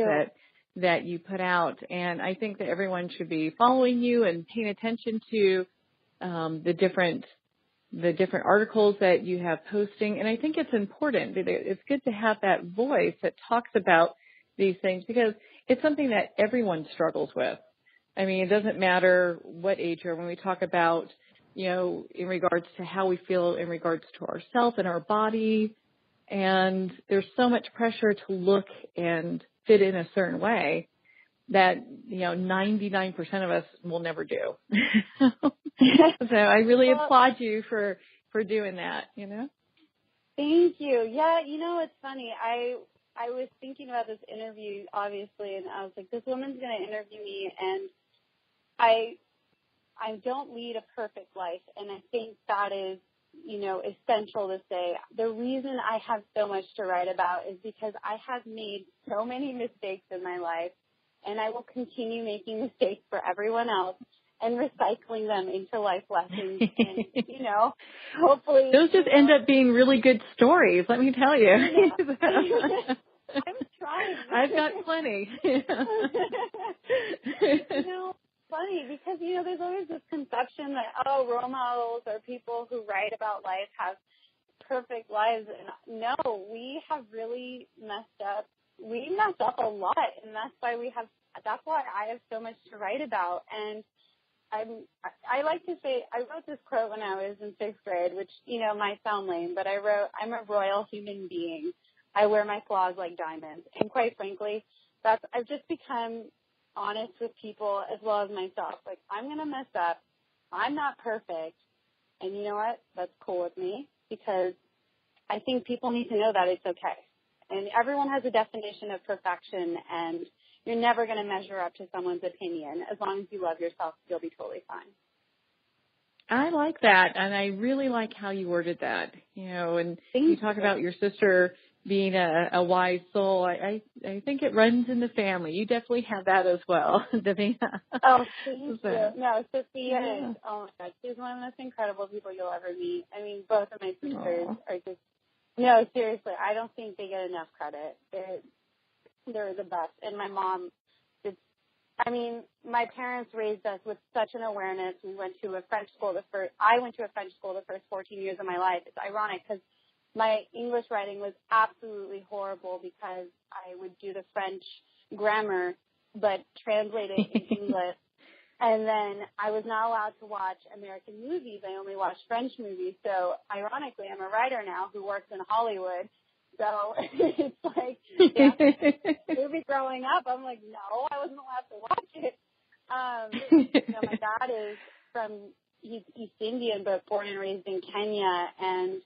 that you put out. And I think that everyone should be following you and paying attention to the different articles that you have posting. And I think it's important. It's good to have that voice that talks about these things because it's something that everyone struggles with. I mean, it doesn't matter what age you're when we talk about, you know, in regards to how we feel in regards to ourselves and our body. And there's so much pressure to look and fit in a certain way that, you know, 99% of us will never do. So I really applaud you for doing that, you know. Thank you. Yeah, you know, it's funny. I was thinking about this interview, obviously, and I was like, this woman's going to interview me, and I don't lead a perfect life, and I think that is, you know, essential to say. The reason I have so much to write about is because I have made so many mistakes in my life, and I will continue making mistakes for everyone else and recycling them into life lessons. And, you know, hopefully. Those just end up being really good stories, let me tell you. I'm trying. I've got plenty. You know, funny because, you know, there's always this conception that, oh, role models or people who write about life have perfect lives. And no, we have really messed up. We messed up a lot, and that's why I have so much to write about. And I like to say, I wrote this quote when I was in 6th grade, which, you know, might sound lame, but I wrote, I'm a royal human being. I wear my flaws like diamonds. And quite frankly, I've just become honest with people as well as myself. Like, I'm going to mess up. I'm not perfect. And you know what? That's cool with me because I think people need to know that it's okay. And everyone has a definition of perfection, and you're never going to measure up to someone's opinion. As long as you love yourself, you'll be totally fine. I like that, and I really like how you worded that. You know, and you talk about your sister being a wise soul. I think it runs in the family. You definitely have that as well, Davina. Oh, thank you. No, Sophia is, oh my God, she's one of the most incredible people you'll ever meet. I mean, both of my sisters are just, no, seriously, I don't think they get enough credit. They're the best. And my mom, my parents raised us with such an awareness. I went to a French school the first 14 years of my life. It's ironic because my English writing was absolutely horrible because I would do the French grammar but translate it in English. And then I was not allowed to watch American movies. I only watched French movies. So ironically, I'm a writer now who works in Hollywood. So it's like, movie growing up, I'm like, no, I wasn't allowed to watch it. You know, my dad is he's East Indian, but born and raised in Kenya, and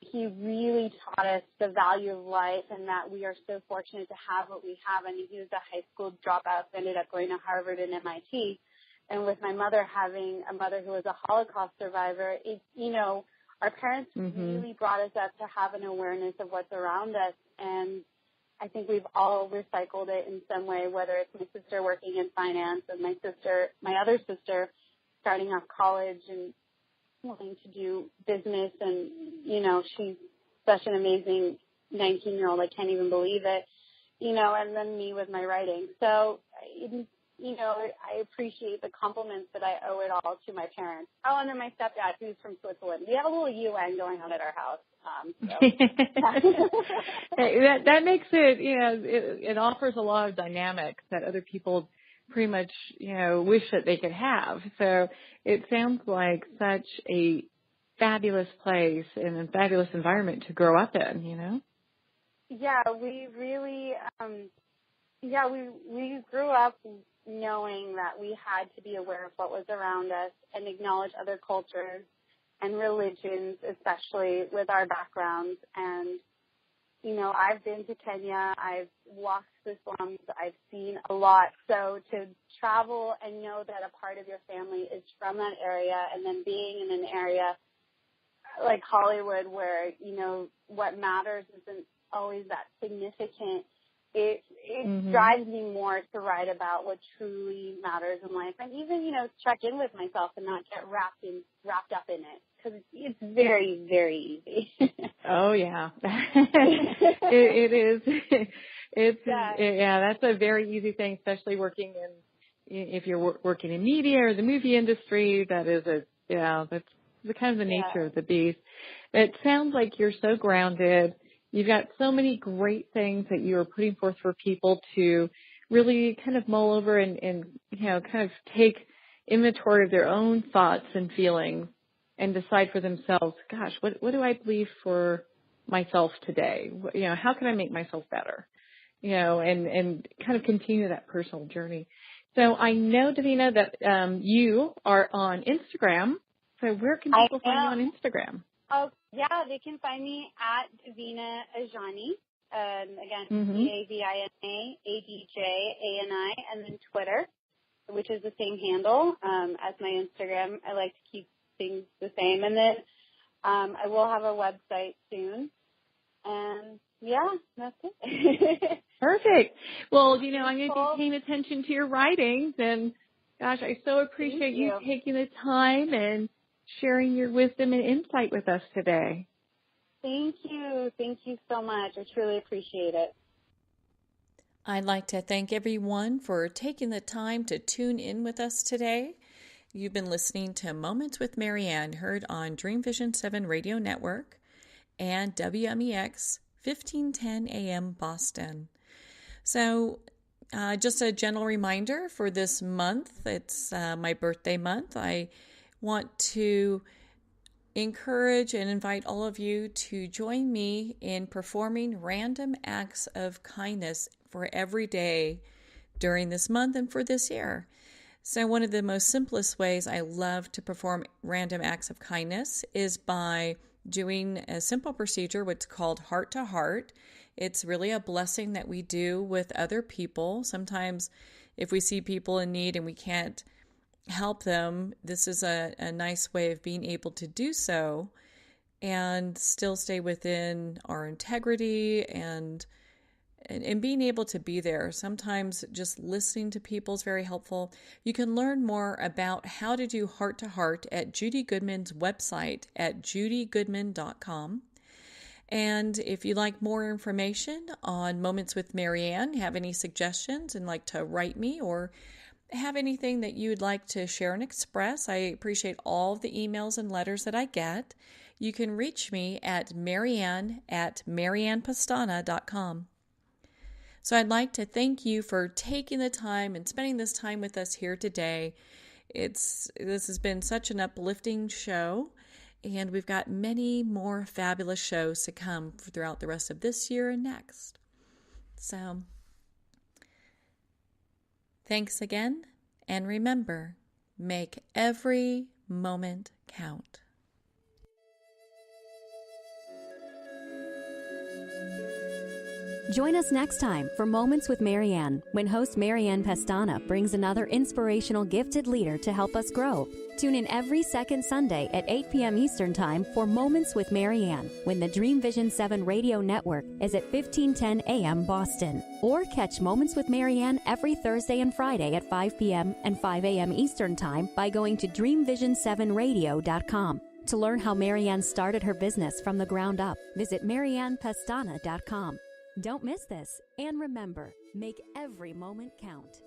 he really taught us the value of life and that we are so fortunate to have what we have. I mean, he was a high school dropout, ended up going to Harvard and MIT. And with my mother having a mother who was a Holocaust survivor, our parents really brought us up to have an awareness of what's around us. And I think we've all recycled it in some way, whether it's my sister working in finance and my other sister starting off college and wanting to do business. And, she's such an amazing 19-year-old. I can't even believe it, and then me with my writing. So you know, I appreciate the compliments that I owe it all to my parents. Oh, and then my stepdad, who's from Switzerland. We have a little UN going on at our house. That makes it, you know, it offers a lot of dynamics that other people pretty much, you know, wish that they could have. So it sounds like such a fabulous place and a fabulous environment to grow up in, you know? Yeah, we really, we grew up knowing that we had to be aware of what was around us and acknowledge other cultures and religions, especially with our backgrounds. And, you know, I've been to Kenya. I've walked the slums. I've seen a lot. So to travel and know that a part of your family is from that area, and then being in an area like Hollywood where, you know, what matters isn't always that significant, it drives me more to write about what truly matters in life, and even, you know, check in with myself and not get wrapped up in it, because it's very, very easy. Oh yeah, it is. That's a very easy thing, especially if you're working in media or the movie industry. That's the kind of the nature of the beast. It sounds like you're so grounded. You've got so many great things that you are putting forth for people to really kind of mull over and you know, kind of take inventory of their own thoughts and feelings and decide for themselves, gosh, what do I believe for myself today? You know, how can I make myself better? You know, and kind of continue that personal journey. So I know, Davina, that you are on Instagram. So where can people find you on Instagram? Oh, yeah, they can find me at Davina Adjani. Again, Davina Adjani, and then Twitter, which is the same handle as my Instagram. I like to keep things the same. And then I will have a website soon. And, yeah, that's it. Perfect. Well, you know, I'm going to be paying attention to your writings. And, gosh, I so appreciate you taking the time and sharing your wisdom and insight with us today. Thank you. Thank you so much. I truly appreciate it. I'd like to thank everyone for taking the time to tune in with us today. You've been listening to Moments with Marianne, heard on Dream Vision 7 Radio Network and WMEX 1510 AM Boston. So just a gentle reminder for this month, it's my birthday month. I want to encourage and invite all of you to join me in performing random acts of kindness for every day during this month and for this year. So one of the most simplest ways I love to perform random acts of kindness is by doing a simple procedure, what's called heart to heart. It's really a blessing that we do with other people. Sometimes if we see people in need and we can't help them, this is a nice way of being able to do so and still stay within our integrity and being able to be there. Sometimes just listening to people is very helpful. You can learn more about how to do heart to heart at Judy Goodman's website at judygoodman.com. And if you'd like more information on Moments with Marianne, have any suggestions and like to write me or have anything that you'd like to share and express, I appreciate all of the emails and letters that I get. You can reach me at Marianne at mariannepastana.com. So I'd like to thank you for taking the time and spending this time with us here today. This has been such an uplifting show, and we've got many more fabulous shows to come throughout the rest of this year and next. So thanks again, and remember, make every moment count. Join us next time for Moments with Marianne, when host Marianne Pastana brings another inspirational gifted leader to help us grow. Tune in every second Sunday at 8 p.m. Eastern Time for Moments with Marianne, when the Dream Vision 7 Radio Network is at 1510 a.m. Boston. Or catch Moments with Marianne every Thursday and Friday at 5 p.m. and 5 a.m. Eastern Time by going to dreamvision7radio.com. To learn how Marianne started her business from the ground up, visit mariannepastana.com. Don't miss this, and remember, make every moment count.